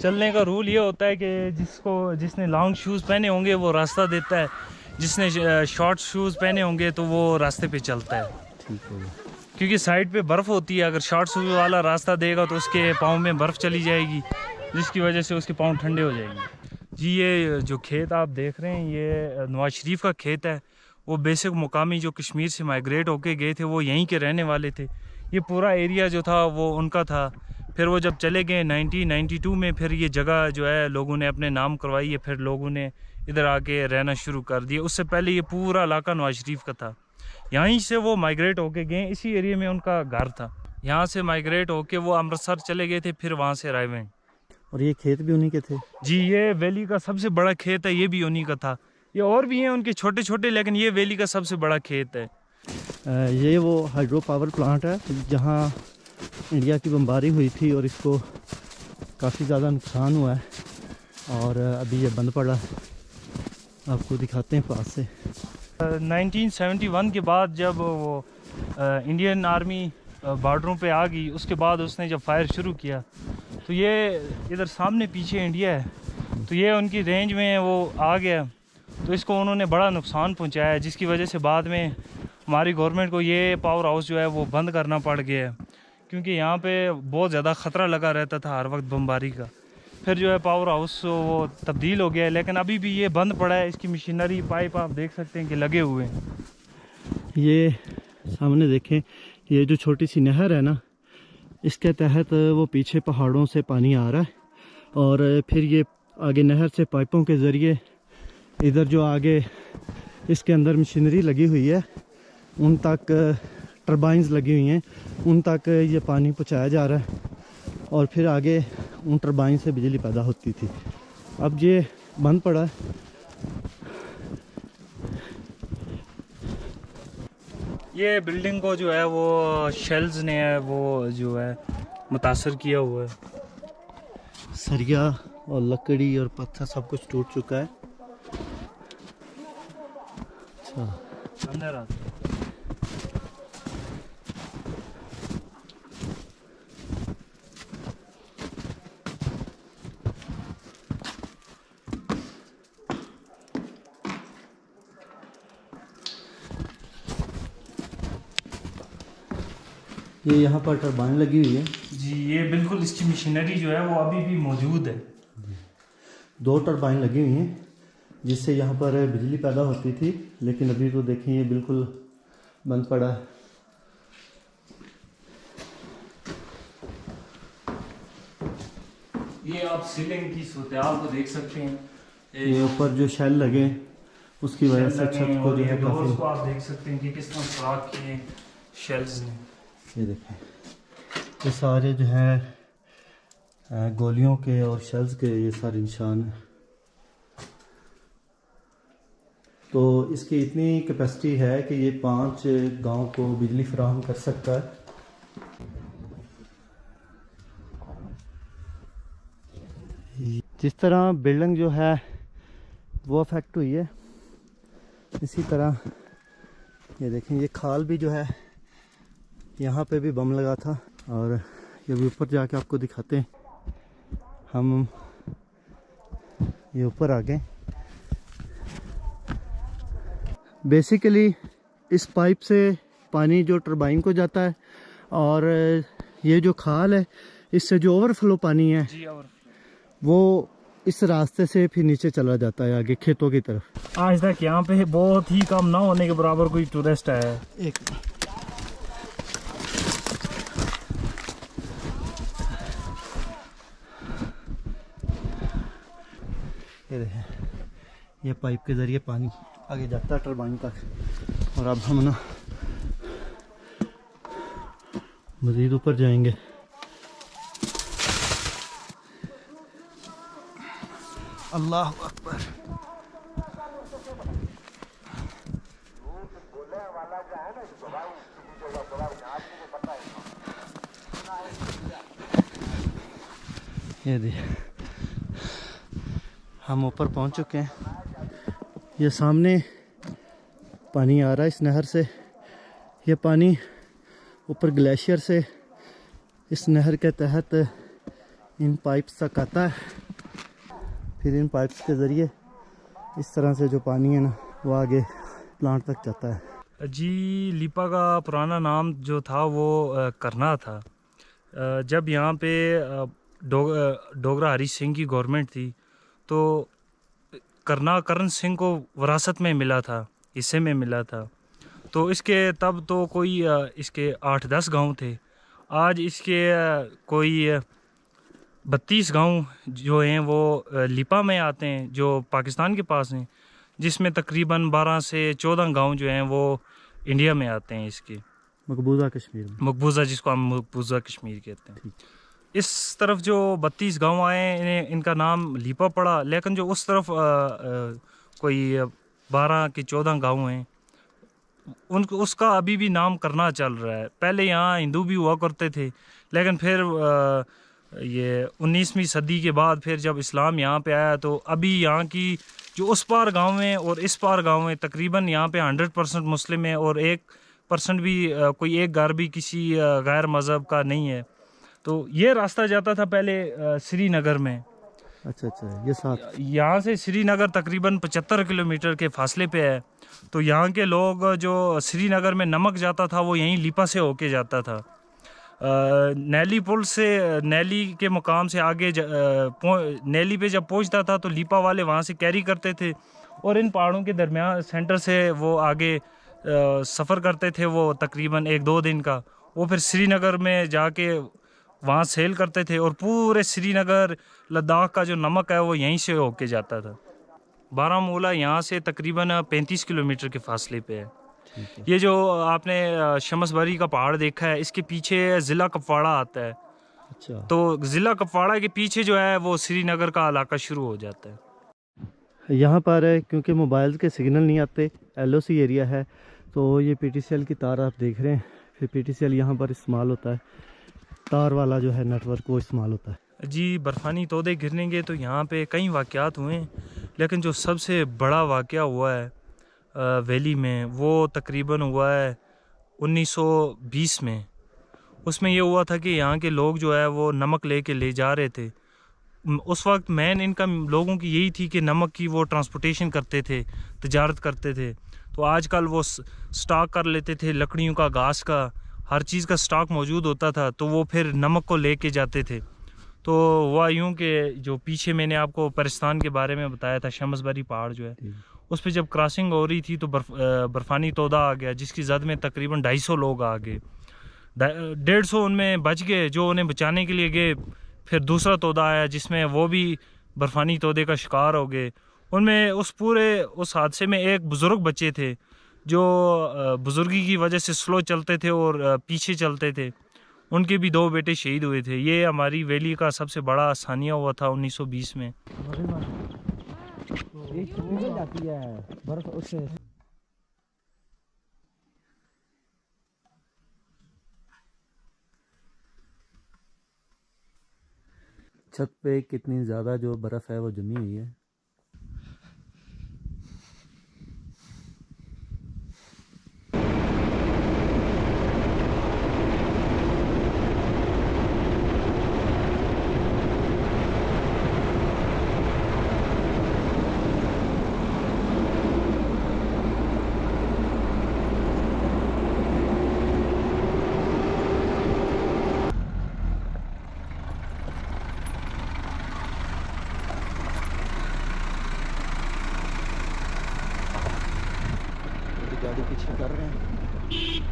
चलने का रूल ये होता है कि जिसने लॉन्ग शूज़ पहने होंगे वो रास्ता देता है, जिसने शॉर्ट शूज़ पहने होंगे तो वो रास्ते पे चलता है। ठीक है, क्योंकि साइड पे बर्फ़ होती है। अगर शॉर्ट शूज़ वाला रास्ता देगा तो उसके पाँव में बर्फ़ चली जाएगी, जिसकी वजह से उसके पाँव ठंडे हो जाएंगे। जी, ये जो खेत आप देख रहे हैं ये नवाज शरीफ का खेत है। वो बेसिक मुकामी जो कश्मीर से माइग्रेट होके गए थे वो यहीं के रहने वाले थे। ये पूरा एरिया जो था वो उनका था। फिर वो जब चले गए 1992 में, फिर ये जगह जो है लोगों ने अपने नाम करवाई है। फिर लोगों ने इधर आके रहना शुरू कर दिया। उससे पहले ये पूरा इलाका नवाज शरीफ का था। यहीं से वो माइग्रेट होके गए, इसी एरिया में उनका घर था। यहाँ से माइग्रेट होके वो अमृतसर चले गए थे, फिर वहाँ से रायवेंड।
और ये खेत भी उन्हीं के थे? जी,
ये वैली का सबसे बड़ा खेत है, ये भी उन्हीं का था। ये और भी हैं उनके छोटे छोटे, लेकिन ये वैली का सबसे बड़ा खेत है।
ये वो हाइड्रो पावर प्लांट है जहाँ इंडिया की बमबारी हुई थी और इसको काफ़ी ज़्यादा नुकसान हुआ है और अभी ये बंद पड़ा है। आपको दिखाते हैं पास से।
1971 के बाद जब वो इंडियन आर्मी बॉर्डरों पे आ गई, उसके बाद उसने जब फायर शुरू किया तो ये इधर सामने पीछे इंडिया है, तो ये उनकी रेंज में वो आ गया, तो इसको उन्होंने बड़ा नुकसान पहुंचाया है, जिसकी वजह से बाद में हमारी गवर्नमेंट को ये पावर हाउस जो है वो बंद करना पड़ गया है, क्योंकि यहाँ पे बहुत ज़्यादा ख़तरा लगा रहता था हर वक्त बमबारी का। फिर जो है पावर हाउस वो तब्दील हो गया है, लेकिन अभी भी ये बंद पड़ा है। इसकी मशीनरी पाइप आप देख सकते हैं कि लगे हुए हैं।
ये सामने देखें, ये जो छोटी सी नहर है ना, इसके तहत वो पीछे पहाड़ों से पानी आ रहा है और फिर ये आगे नहर से पाइपों के ज़रिए इधर जो आगे इसके अंदर मशीनरी लगी हुई है उन तक, टरबाइंस लगी हुई हैं, उन तक ये पानी पहुंचाया जा रहा है और फिर आगे उन टरबाइन से बिजली पैदा होती थी। अब ये बंद पड़ा है।
ये बिल्डिंग को जो है वो शेल्स ने वो जो है मुतासर किया हुआ है।
सरिया और लकड़ी और पत्थर सब कुछ टूट चुका है। अच्छा,
अंदर आते हैं।
ये यहाँ पर टरबाइन लगी हुई है
जी, ये बिल्कुल इसकी मशीनरी जो है वो अभी भी मौजूद है।
2 टरबाइन लगी हुई हैं जिससे यहाँ पर बिजली पैदा होती थी, लेकिन अभी तो देखें ये बिल्कुल बंद पड़ा है।
ये आप सीलिंग की सूरत-ए-हाल को देख सकते हैं।
ये ऊपर जो शेल लगे उसकी वजह से छत को जो है
डोर्स को
काफ़ी,
आप देख सकते हैं कि किस तरह सुराख किए हैं शेल्स ने।
ये देखें, ये सारे जो है गोलियों के और शेल्स के ये सारे निशान हैं। तो इसकी इतनी कैपेसिटी है कि ये 5 गांव को बिजली फराहम कर सकता है। जिस तरह बिल्डिंग जो है वो अफेक्ट हुई है, इसी तरह ये देखें, ये खाल भी जो है यहाँ पे भी बम लगा था और ये भी ऊपर जाके आपको दिखाते हैं। हम ये ऊपर आ गए। बेसिकली इस पाइप से पानी जो टरबाइन को जाता है और ये जो खाल है इससे जो ओवरफ्लो पानी है वो इस रास्ते से फिर नीचे चला जाता है आगे खेतों की तरफ।
आज तक यहाँ पे बहुत ही कम ना होने के बराबर कोई टूरिस्ट आया है।
एक ये देखें, ये पाइप के ज़रिए पानी आगे जाता है टरबाइन तक। और अब हम ना मज़ीद ऊपर जाएंगे। अल्लाह अकबर। ये देखिए, हम ऊपर पहुंच चुके हैं। ये सामने पानी आ रहा है इस नहर से। ये पानी ऊपर ग्लेशियर से इस नहर के तहत इन पाइप्स तक आता है। फिर इन पाइप्स के ज़रिए इस तरह से जो पानी है ना वो आगे प्लांट तक जाता है।
जी, लिपा का पुराना नाम जो था वो करना था। जब यहाँ पे डोगरा हरी सिंह की गवर्नमेंट थी तो करना करण सिंह को विरासत में मिला था, हिस्से में मिला था। तो इसके तब तो कोई इसके 8-10 गांव थे। आज इसके कोई 32 गांव जो हैं वो लिपा में आते हैं, जो पाकिस्तान के पास हैं, जिसमें तकरीबन 12 से 14 गांव जो हैं वो इंडिया में आते हैं। इसके
मकबूजा कश्मीर में,
मकबूजा जिसको हम मकबूजा कश्मीर कहते हैं। इस तरफ जो 32 गांव आए इनका नाम लिपा पड़ा, लेकिन जो उस तरफ कोई 12 के 14 गांव हैं उनको उसका अभी भी नाम करना चल रहा है। पहले यहाँ हिंदू भी हुआ करते थे, लेकिन फिर ये 19वीं सदी के बाद फिर जब इस्लाम यहाँ पे आया तो अभी यहाँ की जो उस पार गांव हैं और इस पार गांव हैं तकरीबन यहाँ पे 100% मुस्लिम है और 1% भी कोई एक घर भी किसी गैर मज़हब का नहीं है। तो ये रास्ता जाता था पहले श्रीनगर में।
अच्छा अच्छा, ये साथ
यहाँ से श्रीनगर तकरीबन 75 किलोमीटर के फासले पे है। तो यहाँ के लोग जो श्रीनगर में नमक जाता था वो यहीं लिपा से होके जाता था। नैली पुल से नैली के मुकाम से आगे नैली पे जब पहुँचता था तो लिपा वाले वहाँ से कैरी करते थे और इन पहाड़ों के दरमियान सेंटर से वो आगे सफ़र करते थे, वो तकरीबन 1-2 दिन का। वो फिर श्रीनगर में जाके वहाँ सेल करते थे और पूरे श्रीनगर लद्दाख का जो नमक है वो यहीं से होके जाता था। बारामूला यहाँ से तकरीबन 35 किलोमीटर के फासले पे है। ये जो आपने शमसबारी का पहाड़ देखा है, इसके पीछे ज़िला कुपवाड़ा आता है।
अच्छा, तो
ज़िला कुपवाड़ा के पीछे जो है वो श्रीनगर का इलाका शुरू हो जाता है।
यहाँ पर क्योंकि मोबाइल के सिग्नल नहीं आते, LOC एरिया है, तो ये PTCL की तार आप देख रहे हैं। फिर PTCL यहाँ पर इस्तेमाल होता है, तार वाला जो है नेटवर्क वो इस्तेमाल होता है।
जी, बर्फ़ानी तोदे गिरने तो यहाँ पे कई वाक़यात हुए हैं, लेकिन जो सबसे बड़ा वाक़या हुआ है वैली में वो तकरीबन हुआ है 1920 में। उसमें ये हुआ था कि यहाँ के लोग जो है वो नमक लेके ले जा रहे थे। उस वक्त मेन इनकम लोगों की यही थी कि नमक की वो ट्रांसपोर्टेशन करते थे, तिजारत करते थे। तो आजकल वो स्टॉक कर लेते थे, लकड़ियों का, घास का, हर चीज़ का स्टॉक मौजूद होता था, तो वो फिर नमक को लेके जाते थे। तो हुआ यूँ कि जो पीछे मैंने आपको परिस्तान के बारे में बताया था, शमसबारी पहाड़ जो है, उस पर जब क्रॉसिंग हो रही थी तो बर्फ़ानी तोदा आ गया, जिसकी जद में तकरीबन 250 लोग आ गए। 150 उनमें बच गए जो उन्हें बचाने के लिए गए। फिर दूसरा तोदा आया जिसमें वो भी बर्फ़ानी तोदे का शिकार हो गए। उनमें उस हादसे में एक बुज़ुर्ग बच्चे थे जो बुज़ुर्गी की वजह से स्लो चलते थे और पीछे चलते थे। उनके भी 2 बेटे शहीद हुए थे। ये हमारी वैली का सबसे बड़ा सानिया हुआ था 1920 में।
जाती है बर्फ उससे। छत पे कितनी ज़्यादा जो बर्फ़ है वो जमी हुई है। गाड़ी पीछे कर रहे हैं।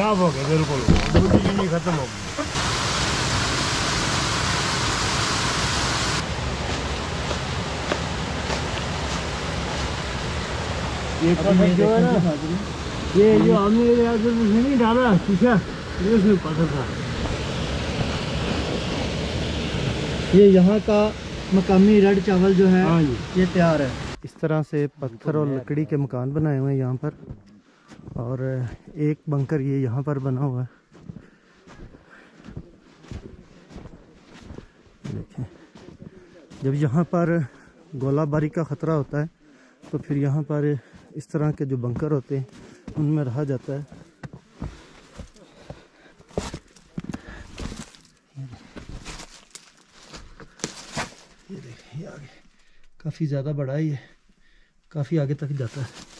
साफ हो गया बिल्कुल, दूसरी खत्म हो गई। ये जो है ना, ये जो हमने नहीं डाला शीशा, ये उसमें पता था।
ये यहाँ का मकामी रेड चावल जो है ये तैयार है। इस तरह से पत्थर और लकड़ी के मकान बनाए हुए हैं यहाँ पर, और एक बंकर ये यहाँ पर बना हुआ है। देखें, जब यहाँ पर गोलाबारी का ख़तरा होता है तो फिर यहाँ पर इस तरह के जो बंकर होते हैं उनमें रहा जाता है। ये देखिए, ये आगे काफ़ी ज़्यादा बड़ा है, ये काफ़ी आगे तक जाता है।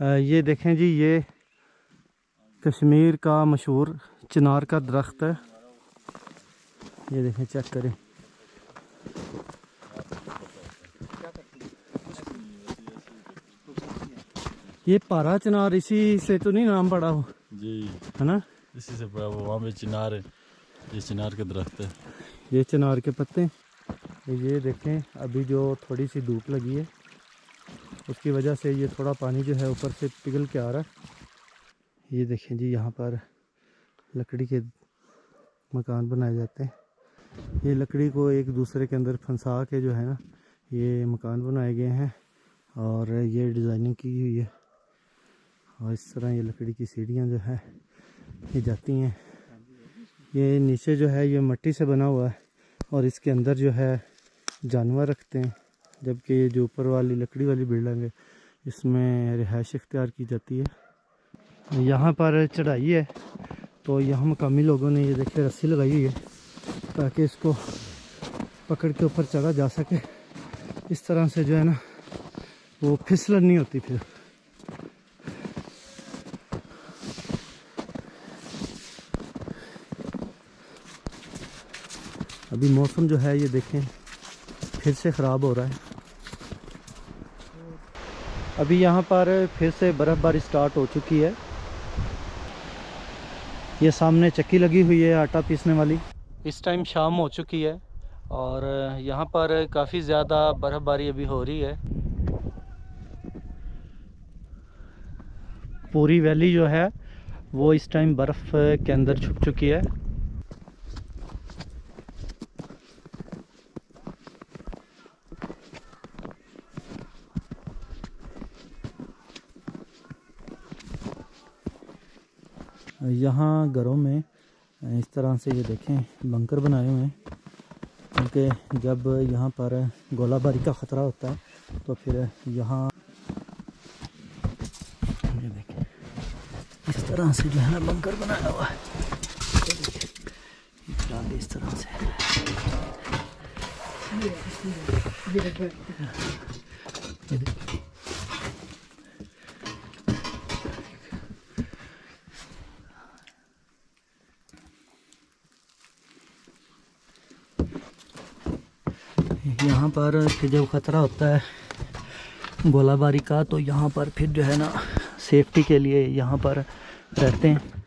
ये देखें जी, ये कश्मीर का मशहूर चिनार का दरख्त है। ये देखें, चेक करें। ये पारा चिनार इसी से तो नहीं नाम पड़ा हो
जी,
है ना?
इसी से पड़ा, वो वहाँ पे चिनार है, ये चिनार का दरख्त है।
ये चिनार के पत्ते। ये देखें, अभी जो थोड़ी सी धूप लगी है उसकी वजह से ये थोड़ा पानी जो है ऊपर से पिघल के आ रहा है। ये देखें जी, यहाँ पर लकड़ी के मकान बनाए जाते हैं। ये लकड़ी को एक दूसरे के अंदर फंसा के जो है ना, ये मकान बनाए गए हैं और ये डिज़ाइनिंग की हुई है। और इस तरह ये लकड़ी की सीढ़ियाँ जो है ये जाती हैं। ये नीचे जो है ये मिट्टी से बना हुआ है और इसके अंदर जो है जानवर रखते हैं, जबकि ये जो ऊपर वाली लकड़ी वाली बिल्डिंग है इसमें रिहाइश इख्तियार की जाती है। यहाँ पर चढ़ाई है तो यहाँ मकामी लोगों ने ये देखिए रस्सी लगाई हुई है ताकि इसको पकड़ के ऊपर चढ़ा जा सके। इस तरह से जो है ना वो फिसलन नहीं होती। फिर अभी मौसम जो है ये देखें फिर से ख़राब हो रहा है। अभी यहाँ पर फिर से बर्फ़बारी स्टार्ट हो चुकी है। ये सामने चक्की लगी हुई है आटा पीसने वाली। इस टाइम शाम हो चुकी है और यहाँ पर काफ़ी ज़्यादा बर्फ़बारी अभी हो रही है। पूरी वैली जो है वो इस टाइम बर्फ़ के अंदर छुप चुकी है। यहाँ घरों में इस तरह से ये देखें बंकर बनाए हुए हैं, क्योंकि जब यहाँ पर गोलाबारी का ख़तरा होता है तो फिर यहाँ ये देखें इस तरह से जो है ना बंकर बनाया हुआ है। इस तरह से यहाँ पर फिर जब ख़तरा होता है गोलाबारी का तो यहाँ पर फिर जो है ना सेफ्टी के लिए यहाँ पर रहते हैं।